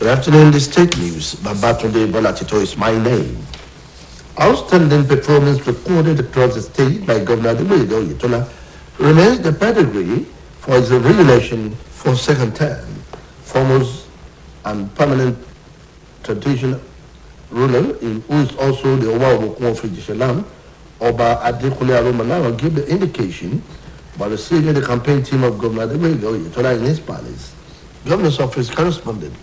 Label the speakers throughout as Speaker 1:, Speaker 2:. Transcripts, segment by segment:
Speaker 1: Good afternoon, the state news. Babatunde Bolatito is my name. Outstanding performance recorded across the state by Governor Adeboyega Oyetola remains the pedigree for his re-election for second term. Foremost and permanent traditional ruler, who is also the Owa Obokun of Ijesha, Oba Adekunle Aromalawa, gave the indication by receiving the campaign team of Governor Adeboyega Oyetola in his palace. Governor's office correspondent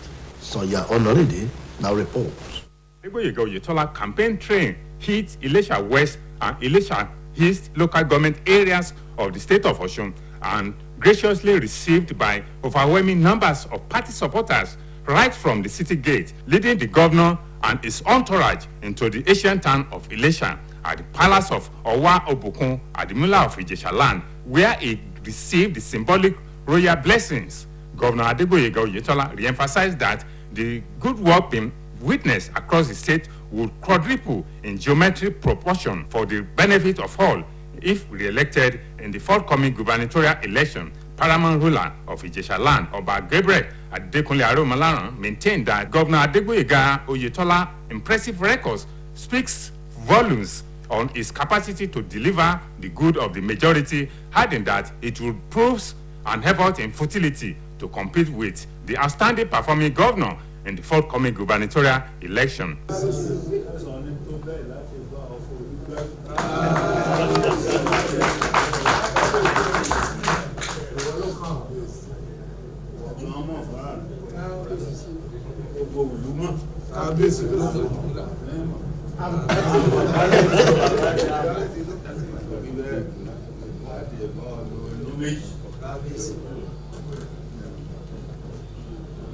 Speaker 1: Soya Onoride now reports.
Speaker 2: Adeboyega Oyetola campaign train hit Ilesha West and Ilesha East local government areas of the state of Osun and graciously received by overwhelming numbers of party supporters right from the city gate, leading the governor and his entourage into the ancient town of Ilesha at the palace of Owa Obokun Adimula of Ijesha land, where he received the symbolic royal blessings. Governor Adeboyega Oyetola re-emphasized that the good work being witnessed across the state would quadruple in geometric proportion for the benefit of all if re-elected in the forthcoming gubernatorial election. Paramount ruler of Ijesha land, Oba Gabriel Adekunle Aromalaran, maintained that Governor Adeboyega Oyetola impressive records speaks volumes on his capacity to deliver the good of the majority, adding that it would prove an effort in futility to compete with the outstanding performing governor in the forthcoming gubernatorial election.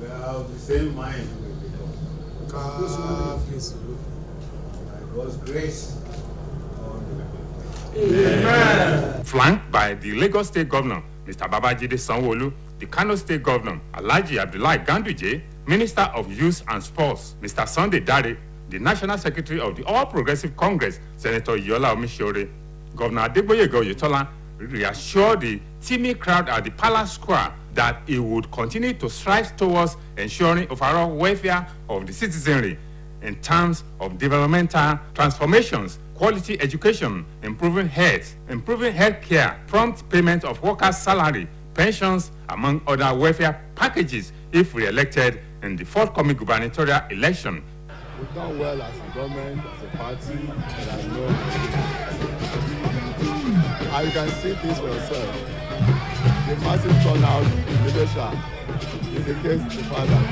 Speaker 3: We have the same mind. God's grace.
Speaker 2: Amen. Flanked by the Lagos State Governor, Mr. Babajide Sanwo-Olu, the Kano State Governor, Alhaji Abdullahi Ganduje, Minister of Youth and Sports, Mr. Sunday Dare, the National Secretary of the All Progressive Congress, Senator Yola Omishore, Governor Adeboyega Oyetola reassured the teeming crowd at the Palace Square that he would continue to strive towards ensuring overall welfare of the citizenry in terms of developmental transformations, quality education, improving health care, prompt payment of workers' salary, pensions, among other welfare packages if re-elected in the forthcoming gubernatorial election.
Speaker 4: We've done well as a government, as a party, and I know. And you can see this for yourself. The massive turnout in Ilesha indicates the fact that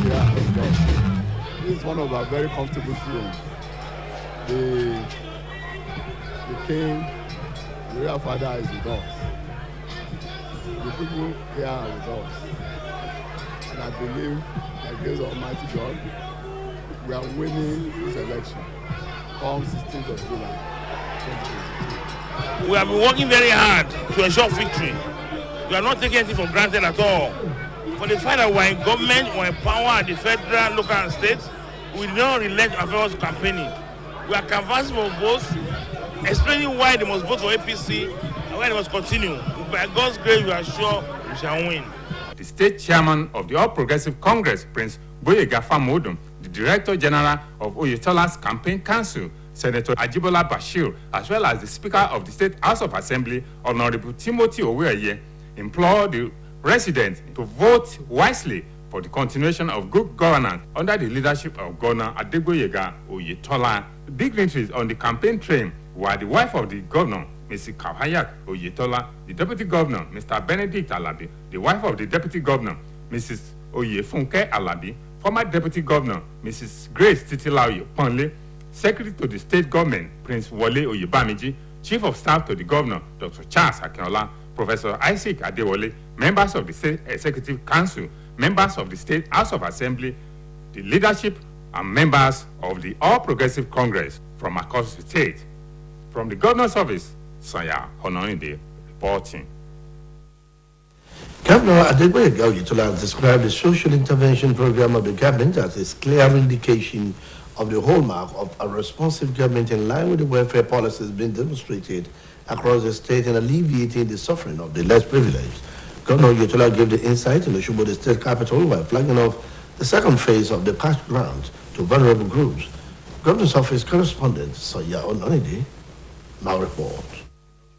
Speaker 4: we are in God. This is one of our very comfortable scenes. The king, the real father, is with us. The people here are with us. And I believe that grace of Almighty God, we are winning this election come 16th of July 2022.
Speaker 5: We have been working very hard to ensure victory. We are not taking anything for granted at all. For the fact that we are in government, we are in power at the federal, local and state, we do not relent our efforts campaigning. We are canvassing for votes, explaining why they must vote for APC and why they must continue. By God's grace, we are sure we shall win.
Speaker 2: The state chairman of the All Progressive Congress, Prince Boyega Famodun, the Director General of Oyetola's Campaign Council, Senator Ajibola Bashir, as well as the Speaker of the State House of Assembly, Honorable Timothy Oweye, implored the residents to vote wisely for the continuation of good governance under the leadership of Governor Adeboyega Oyetola. Dignitaries on the campaign train were the wife of the governor, Mrs. Kawhayat Oyetola, the Deputy Governor, Mr. Benedict Alabi, the wife of the Deputy Governor, Mrs. Oyefunke Alabi, former Deputy Governor, Mrs. Grace Titilaoye Ponle, Secretary to the State Government, Prince Wole Oyebamiji, Chief of Staff to the Governor, Dr. Charles Akinola, Professor Isaac Adewole, members of the State Executive Council, members of the State House of Assembly, the leadership and members of the All Progressive Congress from across the state. From the Governor's Office, Soya Onoride reporting.
Speaker 1: Governor Adeboyega Oyetola has described the social intervention program of the government as a clear indication of the hallmark of a responsive government in line with the welfare policies being demonstrated across the state and alleviating the suffering of the less privileged. Governor Oyetola gave the insight in the Osogbo state capital while flagging off the second phase of the cash grant to vulnerable groups. Governor's Office correspondent Soya Ononide now reports.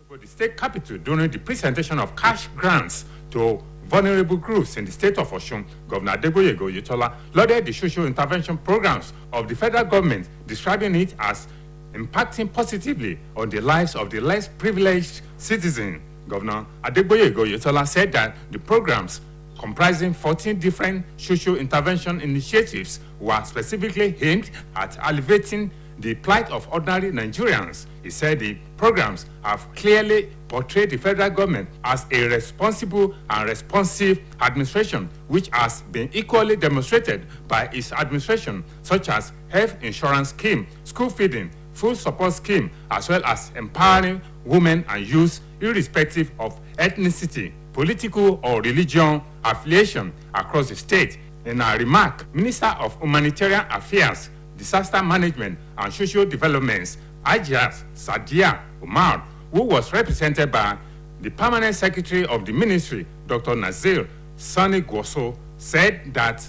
Speaker 2: For the state capital, during the presentation of cash grants to vulnerable groups in the state of Osun, Governor Adegboyega Oyetola lauded the social intervention programs of the federal government, describing it as impacting positively on the lives of the less privileged citizens. Governor Adegboyega Oyetola said that the programs, comprising 14 different social intervention initiatives, were specifically aimed at alleviating the plight of ordinary Nigerians. He said the programs have clearly portrayed the federal government as a responsible and responsive administration, which has been equally demonstrated by its administration, such as health insurance scheme, school feeding, food support scheme, as well as empowering women and youth irrespective of ethnicity, political or religion affiliation across the state. In a remark, Minister of Humanitarian Affairs, Disaster Management and Social Developments, Ajas Sadia Umar, who was represented by the Permanent Secretary of the Ministry, Dr. Nazir Sani Gwoso, said that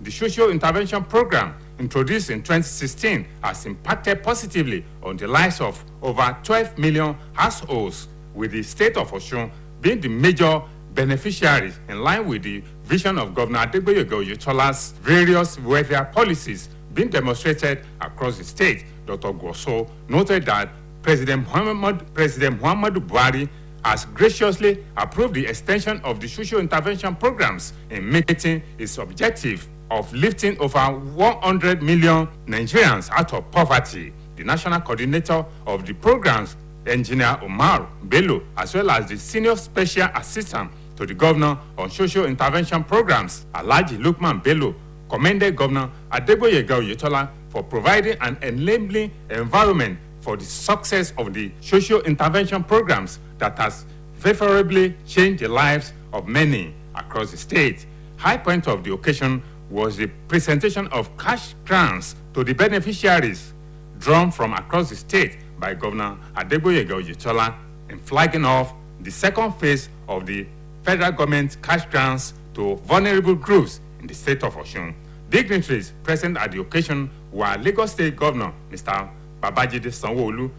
Speaker 2: the social intervention program introduced in 2016 has impacted positively on the lives of over 12 million households, with the state of Osun being the major beneficiaries in line with the vision of Governor Adegboyega Oyetola's various welfare policies being demonstrated across the state. Dr. Gwoso noted that President Muhammadu Buhari has graciously approved the extension of the social intervention programs in meeting its objective of lifting over 100 million Nigerians out of poverty. The national coordinator of the programs, Engineer Omar Bello, as well as the senior special assistant to the governor on social intervention programs, Alhaji Lukman Bello, commended Governor Adegboyega Oyetola for providing an enabling environment for the success of the social intervention programs that has favorably changed the lives of many across the state. High point of the occasion was the presentation of cash grants to the beneficiaries drawn from across the state by Governor Adegboyega Oyetola in flagging off the second phase of the federal government cash grants to vulnerable groups in the state of Osun. Dignitaries present at the occasion were Lagos State Governor Mr. Babajide Sanwo-Olu,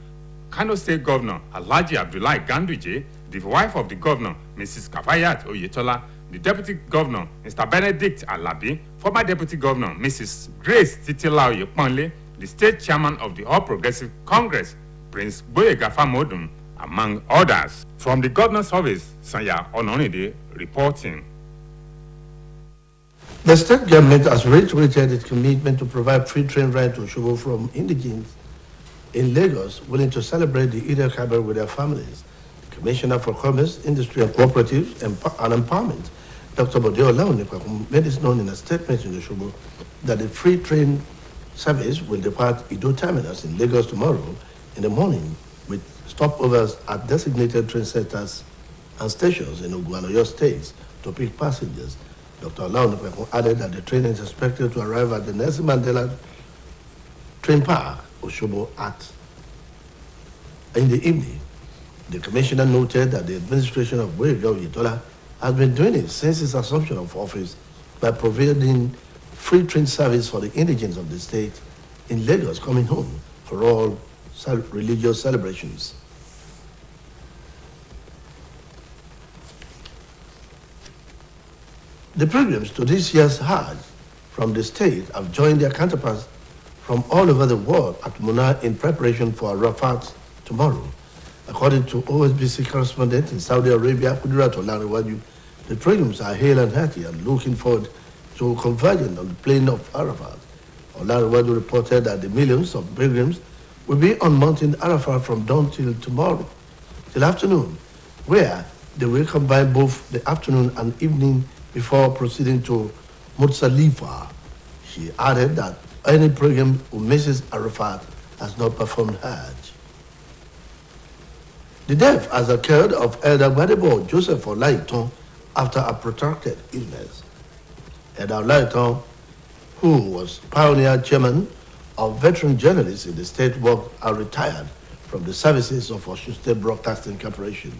Speaker 2: Kano State Governor Alhaji Abdullahi Ganduje, the wife of the governor Mrs. Kafayat Oyetola, the Deputy Governor Mr. Benedict Alabi, former Deputy Governor Mrs. Grace Titilaoye Ponle, the State Chairman of the All Progressive Congress Prince Boyega Famodun, among others. From the Governor's Office, Sanya Ononide reporting.
Speaker 1: The state government has reiterated its commitment to provide free train ride to Osogbo from indigents in Lagos willing to celebrate the Eid al-Kabir with their families. The Commissioner for Commerce, Industry and Cooperatives and Empowerment, Dr. Bode Olaonikwakum, made it known in a statement in Osogbo that the free train service will depart Ido Terminus in Lagos tomorrow in the morning with stopovers at designated train centers and stations in Ogun and Oyo states to pick passengers. Dr. Olaonikwakum added that the train is expected to arrive at the Nelson Mandela Train Park, Osogbo, in the evening. The commissioner noted that the administration of Boyega Oyetola has been doing it since its assumption of office by providing free train service for the indigents of the state in Lagos coming home for all religious celebrations. The pilgrims to this year's Hajj from the state have joined their counterparts from all over the world at Muna in preparation for Arafat tomorrow. According to OSBC correspondent in Saudi Arabia, Kudirat Olariwaju, the pilgrims are hale and hearty and looking forward to converging on the plain of Arafat. Olariwaju reported that the millions of pilgrims will be on Mountain Arafat from dawn till tomorrow, till afternoon, where they will combine both the afternoon and evening before proceeding to Muzdalifa. She added that any pilgrim who misses Arafat has not performed Hajj. The death has occurred of Elder Gbadebo Joseph Olaitan after a protracted illness. Elder Olaitan, who was pioneer chairman of veteran journalists in the state, are retired from the services of Osun State Broadcasting Corporation.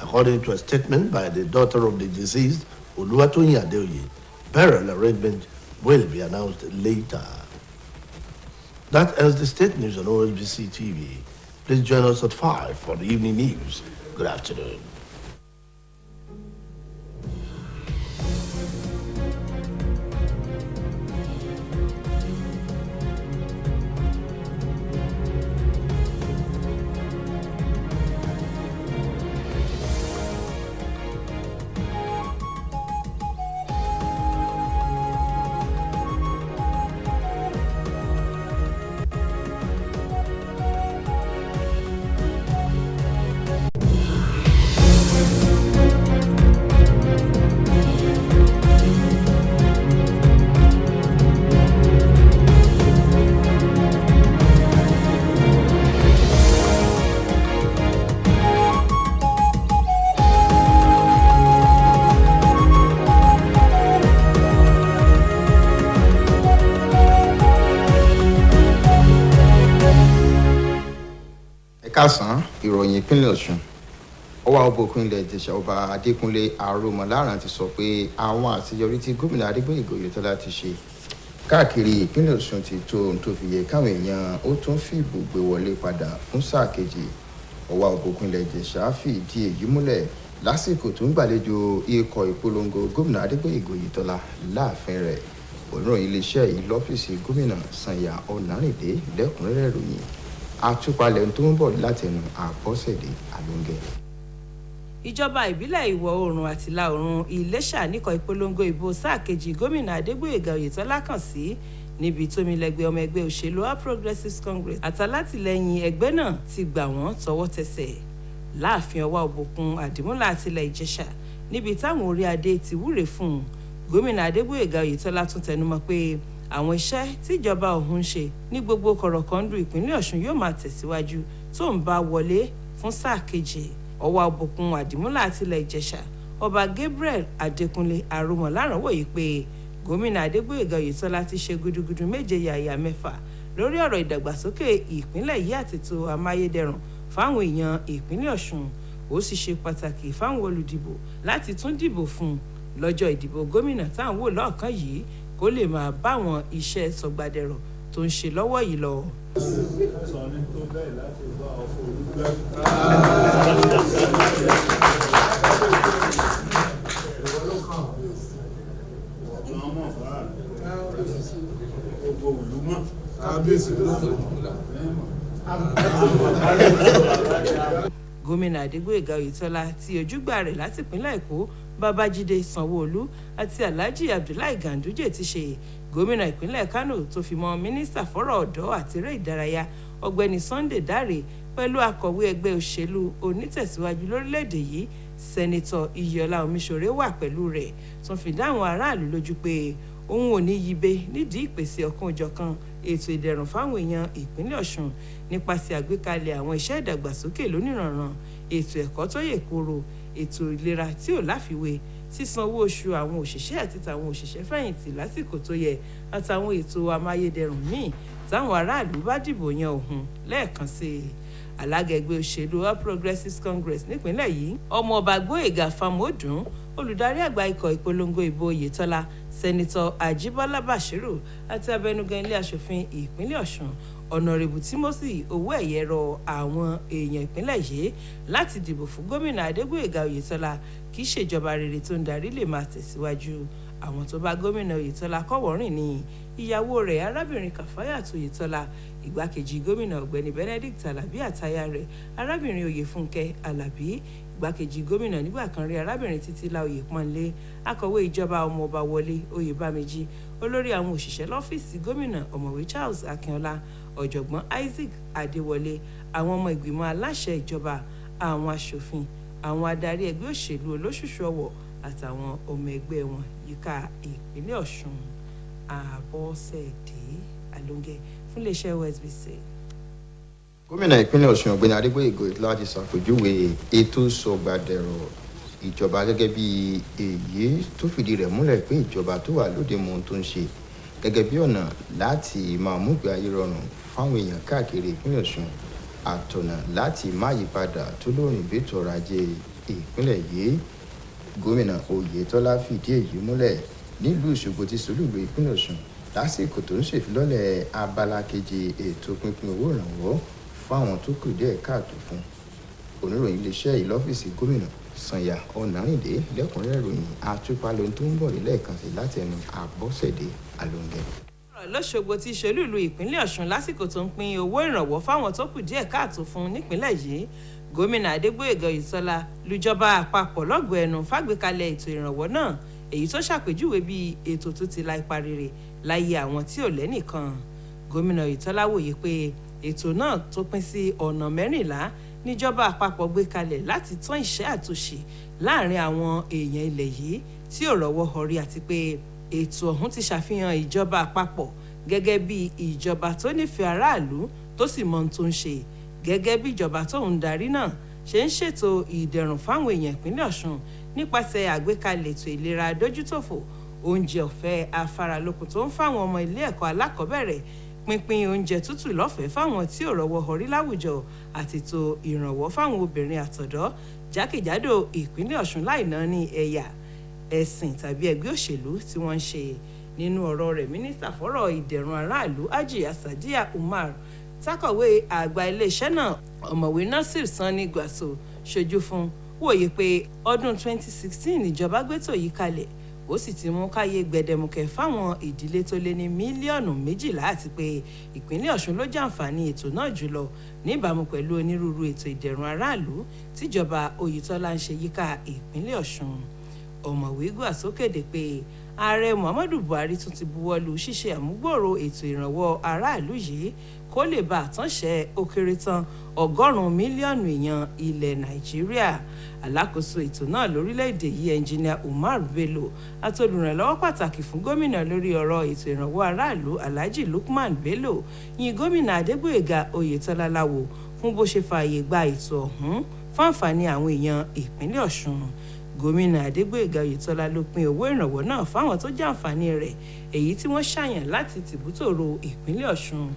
Speaker 1: According to a statement by the daughter of the deceased, Oluwatoyin Adeoye, burial arrangements will be announced later. That ends the state news on OSBC TV. Please join us at 5 for the evening news. Good afternoon.
Speaker 6: Kásán ìròyìn ìpínlẹ̀ Ọ̀ṣun ọwọ́ ọbọ̀kún ilẹ̀ Ìjẹ̀ṣà ọba Adékúnlé Arúmọláràn ti sọ pé àwọn àṣeyọrí tí gómìnà Adégbóyèga Oyètọ́lá ti ṣe káàkiri ìpínlẹ̀ Ọ̀ṣun ti tó ohun tó fi yẹ káwọn èèyàn ó tún fìbò gbé wọlé padà fún sáà kejì. Ọwọ́ ọbọ̀kún ilẹ̀ Ìjẹ̀ṣà fìdí èyí múlẹ̀ lásìkò tó ń gbàlejò ikọ̀ ìpolongo gómìnà Adégbóyèga Oyètọ́lá láàfin rẹ̀. Òǹròyìn iléeṣẹ́ yìí lọ́fíìsì gómìnà Sànyà Ọ̀nàrìndé lẹ́kùnrẹ́rẹ́ ìròyìn àtúpalẹ̀ tó ń bọ̀ látẹnu Àbọ́sẹ̀dé Àlóńgẹ́.
Speaker 7: Ìjọba ìbílẹ̀ ìwọ̀ oòrùn àti ìlà oòrùn Iléṣà níkọ̀ ìpolongo ìbò sáà kejì gómìnà Adégbóyèga Oyètọ́lá kàn sí níbi tómilẹ́gbẹ́ ọmọ ẹgbẹ́ òṣèlú All Progressives Congress àtàlátìlẹ́yìn ẹgbẹ́ náà ti gbà wọ́n tọwọ́ tẹsẹ̀ láàfin ọwá òbòkun àdìmúlà àtìlẹ̀ Ìjẹ̀ṣà níbi táwọn orí adé ti wúre fún un. Gómìnà Adégbóyèga Oyètọ́lá tún tẹnumọ́ pé àwọn iṣẹ́ tíjọba ọ̀hún ṣe ní gbogbo kọ̀rọ̀kọ́ndù ìpínlẹ̀ Ọ̀ṣun yóò máa tẹ̀síwájú tó ń bá wọlé fún sáà kejì. Ọwá òbòkun àdìmúlà àtìlẹ̀ Ìjẹ̀ṣà ọba Gabriel Adékúnlé Arúmọláràn wòye pé gómìnà Adégbóyèga Oyètọ́lá ti ṣe gudugudu méje yàyà mẹ́fà lórí ọ̀rọ̀ ìdàgbàsókè ìpínlẹ̀ yìí àti ètò amáyédẹrùn fáwọn èèyàn ìpínlẹ̀ Ọ̀ṣun. Ó sì ṣe pàtàkì fáwọn olùdìbò láti tún dìbò fún un lọ́jọ́ ìdìbò gómìnà táwọn wò lọ́ọ̀kan yìí kó lè máa bá àwọn iṣẹ́ sọgbàdẹ̀rọ̀ tó ń ṣe lọ́wọ́ yìí lọ. Gómìnà Adégbóyèga Oyètọ́lá tí ojúgbà rẹ̀ láti ìpínlẹ̀ Èkó Babájídé Sanwó-Olú àti Alhaji Abdullahi Ganduje ti ṣe gómìnà ìpínlẹ̀ Kano tó fi mọ́ mínísítà fọ́rọ̀ ọ̀dọ́ àti eré ìdárayá ọ̀gbẹ́ni Sunday Dare pẹ̀lú akọ̀wé ẹgbẹ́ òṣèlú onítẹ̀síwájú lórílẹ̀‐èdè yìí sẹ́nitọ̀ Iyọlá Omiṣore wà pẹ̀lú rẹ̀ tún fi dáhùn aráàlú lójú pé òun ò ní yibe nídìí ìpèsè ọ̀kan-ò-jọ̀kan ètò ìdẹ̀rùn fáwọn èèyàn ìpínlẹ̀ Ọ̀ṣun nípasẹ̀ àgbékalẹ̀ àwọn iṣẹ́ ìdàgbàsókè lóníranran ètò ẹ̀kọ́ tó yè kooro ètò ìlera tí ò láfiwé sísan owó oṣù àwọn òṣìṣẹ́ àti tàwọn òṣìṣẹ́ fẹ̀yìntì lásìkò tó yẹ àtàwọn ètò amáyédẹrùn míì táwọn aráàlú bá dìbò yan òun lẹ́ẹ̀kan sí i. Alága ẹgbẹ́ òṣèlú All Progressives Congress nípínlẹ̀ yìí ọmọọba Gbóyèga Fámọdún olùdarí àgbà ikọ̀ ìpolongo ìbò Oyètọ́lá sẹ́nitọ́ Àjíbọ́lá Bàṣírù àti abẹnugan ilé aṣòfin ìpínlẹ̀ Ọ̀ṣun ọ̀nàrẹ́bù Timothy owó ẹ̀yẹ rọ àwọn èèyàn ìpínlẹ̀ yìí láti dìbò fún gómìnà Adégbóyèga Oyètọ́lá kí ìṣèjọba rere tó ń darí lè máa tẹ̀síwájú. Àwọn tó bá gómìnà Oyètọ́lá kọ́wọ̀ọ́rìn ní ìyàwó rẹ̀ arábìnrin Kàfáyàtù Oyètọ́lá ìgbákejì gómìnà ọ̀gbẹ́ni Benedict Alábí àtaya rẹ̀ arábìnrin Oyèfúnkẹ́ Alábí ìgbákejì gómìnà nígbà kan rí arábìnrin Títílá Oyèpọ́nlé akọ̀wé ìjọba ọmọọba Wọlé Oyèbámẹ́jì olórí àwọn òṣìṣẹ́ lọ́fíìsì gómìnà ọ̀mọ̀wé Charles Akínọlá ọ̀jọ̀gbọ́n Isaac Adéwọlé àwọn ọmọ ìgbìmọ̀ aláṣẹ ìjọba àwọn aṣòfin àwọn adarí ẹgbẹ́ òṣèlú olóṣùṣù ọwọ̀ àtàwọn ọmọ ẹgbẹ́ wọn yíká ìpínlẹ̀ Ọ̀ṣun. Àbọ̀sẹ̀dé Àlóńgẹ́ fún iléeṣẹ́ OSBC.
Speaker 6: Gómìnà ìpínlẹ̀ Ọ̀ṣun ọ̀gbẹ́ni Adégbóyèga Oyètọ́lá ti ṣàpèjúwe ètò sọgbàdẹ̀rọ̀ ìjọba gẹ́gẹ́ bí èyí tó fìdí rẹ̀ múlẹ̀ pé ìjọba tó wà lóde mọ ohun tó ń ṣe gẹ́gẹ́ bí ọ̀nà láti máa mú ìgbé ayé rọrùn fáwọn èèyàn káàkiri ìpínlẹ̀ Ọ̀ṣun àtọ̀nà láti má yípadà tó lóòrìn bẹ́tò ọrọ̀ ajé ìpínlẹ̀ yìí. Gómìnà Oyètọ́lá fìdí èyí múlẹ̀ nílùú Òṣogbo ti Solúlú ìpínlẹ̀ Ọ̀ṣun lásìkò tó ń ṣèfilọ́lẹ̀ abala kejì ètò pínpín owó ìrànwọ́ fáwọn tó kù díẹ̀ káàtó fún. Oníròyìn iléeṣẹ́ yìí lọ́fíìsì gómìnà Sànyà Ọ̀nàrìndé lẹ́kùnrẹ́rẹ́ ìròyìn àtúpalẹ̀ tó ń bọ̀ lẹ́ẹ̀kan sí láti ẹnu Àbọ́sẹ̀dé Alóńgẹ́.
Speaker 7: Lọ́ṣogbo ti Solúlú ìpínlẹ̀ Ọ̀ṣun lásìkò tó ń pín owó ìrànwọ́ fáwọn tó kù díẹ̀ káàtó fún nípínlẹ̀ yìí, gómìnà Adégbóyèga Oyètọ́lá lùjọba àpapọ̀ lọ́gọ̀ọ́ ẹnu fàgbékalẹ̀ ètò ìrànwọ́ náà, èyí tó ṣàpèjúwe bí ètò tó ti la ipa rere láyé àwọn tí ò lẹ́nìkan. Gómìnà Oyètọ́lá wòye pé ètò náà tó pín sí ọ̀nà 14 níjọba àpapọ̀ gbé kalẹ̀ láti tán ìṣẹ́ àtòṣì láàrin àwọn èèyàn ilẹ̀ yìí tí ò rọ́wọ́ họrí, àti pé ètò ọ̀hún ti ṣàfihàn ìjọba àpapọ̀ gẹ́gẹ́ bí ìjọba tó nífẹ̀ẹ́ aráàlú tó sì mọ ohun tó ń ṣe, gẹ́gẹ́ bí ìjọba tó ń darí náà ṣe ń ṣètò ìdẹ̀rùn fáwọn èèyàn ìpínlẹ̀ Ọ̀ṣun nípasẹ̀ àgbékalẹ̀ ètò ìlera dójútòfò, oúnjẹ ọ̀fẹ́ afáralókun tó ń fáwọn ọmọ ilé ẹ̀kọ́ alákọ̀ọ́bẹ̀rẹ̀, pínpín oúnjẹ tútù lọ́fẹ̀ẹ́ fáwọn tí ò rọ́wọ́ họrí láwùjọ, àti ètò ìrànwọ́ fáwọn obìnrin àtọ̀dọ́ jákèjádò ìpínlẹ̀ Ọ̀ṣun láì náà ní ẹ̀yà, ẹ̀sìn tàbí ẹgbẹ́ òṣèlú tí wọ́n ń ṣe. Nínú ọ̀rọ̀ rẹ̀, mínísítà fọ́rọ̀ ìdẹ̀rùn aráàlú Hajiya Sadiya Umar tákọ̀wé àgbà iléeṣẹ́ náà ọ̀mọ̀wé Nasir Sani Gwaso ṣojú fún wòye pé ọdún 2016 níjọba gbétò yìí kalẹ̀, ó sì ti mú káyé gbẹdẹmukẹ fáwọn ìdílé tó lé ní mílíọ̀nù 12, àti pé ìpínlẹ̀ Ọ̀ṣun ló jàǹfààní ètò náà jùlọ níbàámu pẹ̀lú onírúurú ètò ìdẹ̀rùn aráàlú tíjọba Oyètọ́lá ń ṣe yíká ìpínlẹ̀ Ọ̀ṣun. Ọ̀mọ̀wé Gwaso kéde pé ààrẹ Muhammadu Buhari tún ti buwọ́lù ṣíṣe àmúgbòòrò ètò ìrànwọ́ aráàlú yìí kó lè bá àtúnṣe ó kéré tán 100 mílíọ̀nù èèyàn ilẹ̀ Nàìjíríà. Alákòóso ètò náà lórílẹ̀‐èdè yìí ẹnjìnìà Umar Bello àti olùrànlọ́wọ́ pàtàkì fún gómìnà lórí ọ̀rọ̀ ètò ìrànwọ́ aráàlú Alhaji Lukman Bello yin gómìnà Adégbóyèga Oyètọ́lá láwo fún bó ṣe fààyè gba ètò ọ̀hún fún àǹfààní àwọn èèyàn ìpínlẹ̀ Ọ̀ṣun. Gómìnà Adégbóyèga Oyètọ́lá ló pín owó ìrànwọ́ náà fáwọn tó jàǹfààní rẹ̀, èyí tí wọ́n ṣàyàn láti tìbútòrò ìpínlẹ̀ Ọ̀ṣun.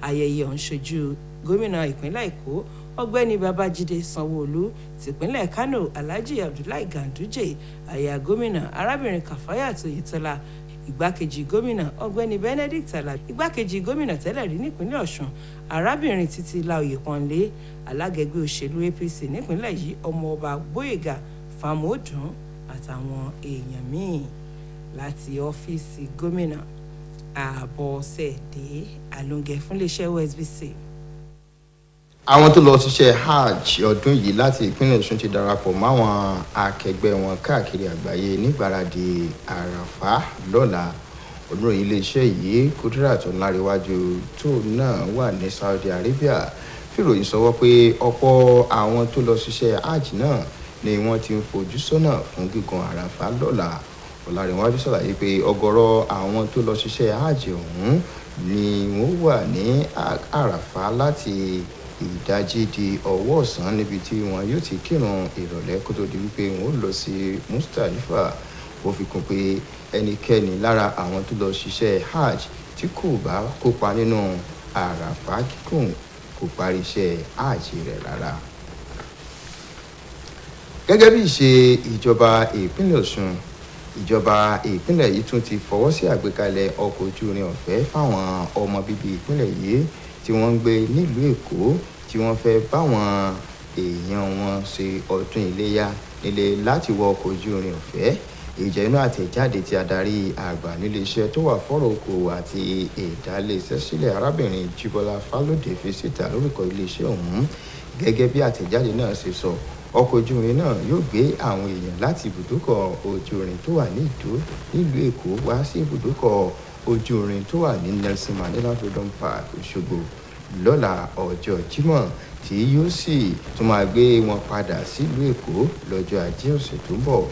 Speaker 7: Ayẹyẹ ọ̀hún ṣojú gómìnà ìpínlẹ̀ Èkó ọ̀gbẹ́ni Babájídé Sanwó-Olú, tìpínlẹ̀ Kánò Alhaji Abdullahi Ganduje, aya gómìnà arábìnrin Kàfáyàt Oyètọ́lá, igbákejì gómìnà ọ̀gbẹ́ni Benedict Alabi, igbákejì gómìnà tẹ́lẹ̀ rí nípínlẹ̀ Ọ̀ṣun arábìnrin Títílá Oyèpọ́nlé, alágẹgbẹ́ òṣèlú APC nípínlẹ̀ yìí ọmọọba Gbóyèga Fámọdún àtàwọn èèyàn míì. Láti ọ́fíìsì gómìnà, Àbọ̀sẹ̀dé Alóńgẹ́ fún iléeṣẹ́ OSBC.
Speaker 6: Àwọn tó lọ ṣiṣẹ́ hajj ọdún yìí láti ìpínlẹ̀ Ọ̀ṣun ti darapọ̀ máwọn akẹgbẹ́ wọn káàkiri àgbáyé nígbàradì àràfá lọ́la. Oníròyìn iléeṣẹ́ yìí Kudirat Ọláníwájú tó náà wà ní Saudi Arabia fìròyìn sọwọ́ pé ọ̀pọ̀ àwọn tó lọ ṣiṣẹ́ hajj náà ni wọ́n ti ń fojú sọ́nà fún gígùn àràfá lọ́la. Ọláníwájú ṣàlàyé pé ọ̀gọ̀rọ̀ àwọn tó lọ ṣiṣẹ́ hajj ọ̀hún ni wọ́n wà ní àràfá láti ìdájí di ọwọ́ ọ̀sán, níbi tí wọn yóò ti kírun ìrọ̀lẹ́ kó tó di wípé wọn ó lọ sí Mustalifa. Ó fi kún pé ẹnikẹ́ni lára àwọn tó lọ ṣiṣẹ́ hajj tí kò bá kópa nínú àràfá kíkùn kò parí iṣẹ́ hajj rẹ̀ rárá. Gẹ́gẹ́ bí ìṣe ìjọba ìpínlẹ̀ Ọ̀ṣun, ìjọba ìpínlẹ̀ yìí tún ti fọwọ́ sí àgbékalẹ̀ ọkọ̀ ojú irin ọ̀fẹ́ fáwọn ọmọ bíbí ìpínlẹ̀ yìí tí wọ́n ń gbé nílùú Èkó tí wọ́n fẹ́ báwọn èèyàn wọn ṣe ọdún iléyá nílé láti wọ ọkọ̀ ojú irin ọ̀fẹ́. Ìjẹ́ inú àtẹ̀jáde tí adarí àgbà nílé iṣẹ́ tó wà fọ́rọ̀ okòwò àti ìdálẹ́sẹ̀ sílẹ̀ arábìnrin Jíbọ́lá Fálódé fi síta lórúkọ iléeṣẹ́ ọ̀hún. Gẹ́gẹ́ bí àtẹ̀jáde náà ṣe sọ, ọkọ̀ ojú irin náà yóò gbé àwọn èèyàn láti ibùdókọ̀ ojú irin tó wà ní Ìdó nílùú Èkó wá sí ibùdókọ̀ ojú irin tó wà ní Nelson Mandela Freedom Park Òṣogbo lọ́la ọjọ́ Jímọ̀, tí yóò sì tún máa gbé wọn padà sílùú Èkó lọ́jọ́ Ajé ọ̀sẹ̀ tó ń bọ̀.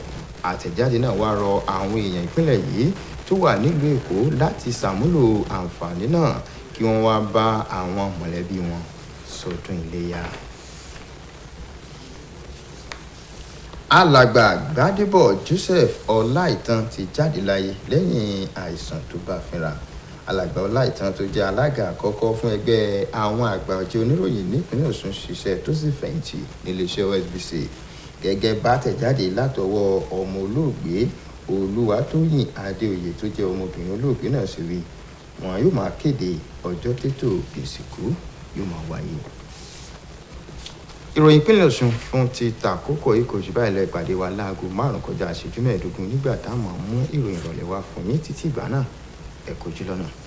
Speaker 6: Àtẹ̀jáde náà wá rọ àwọn èèyàn ìpínlẹ̀ yìí tó wà nílùú Èkó láti ṣàmúlò àǹfààní náà kí wọ́n wá bá àwọn mọ̀lẹ́bí wọn sọdún iléyá. Alàgbà Gbádébọ̀ Joseph Ọláìtàn ti jáde láyé lẹ́yìn àìsàn tó bá fínra. Alàgbà Ọláìtàn tó jẹ́ alága àkọ́kọ́ fún ẹgbẹ́ àwọn àgbà ọ̀jẹ̀ oníròyìn nípínlẹ̀ Ọ̀ṣun ṣiṣẹ́ tó sì fẹ̀yìntì níléeṣẹ́ OSBC. Gẹ́gẹ́ bá tẹ̀jáde látọwọ́ ọmọ olóògbé, Olúwatóyìn Adéoyè tó jẹ́ ọmọbìnrin olóògbé náà sì rí wọn yóò máa kéde ọjọ́ tètò ìsìnkú yóò máa wáyé. Ìròyìn ìpínlẹ̀ Ọ̀ṣun fún ti tàkókò yìí kò jù báyìí lọ. Ìpàdé wa láago 5:15 nígbà táwọn mú ìròyìn ìrọ̀lẹ́ wá fún yín títí ìgbà náà ẹ kú ojú lọ́nà.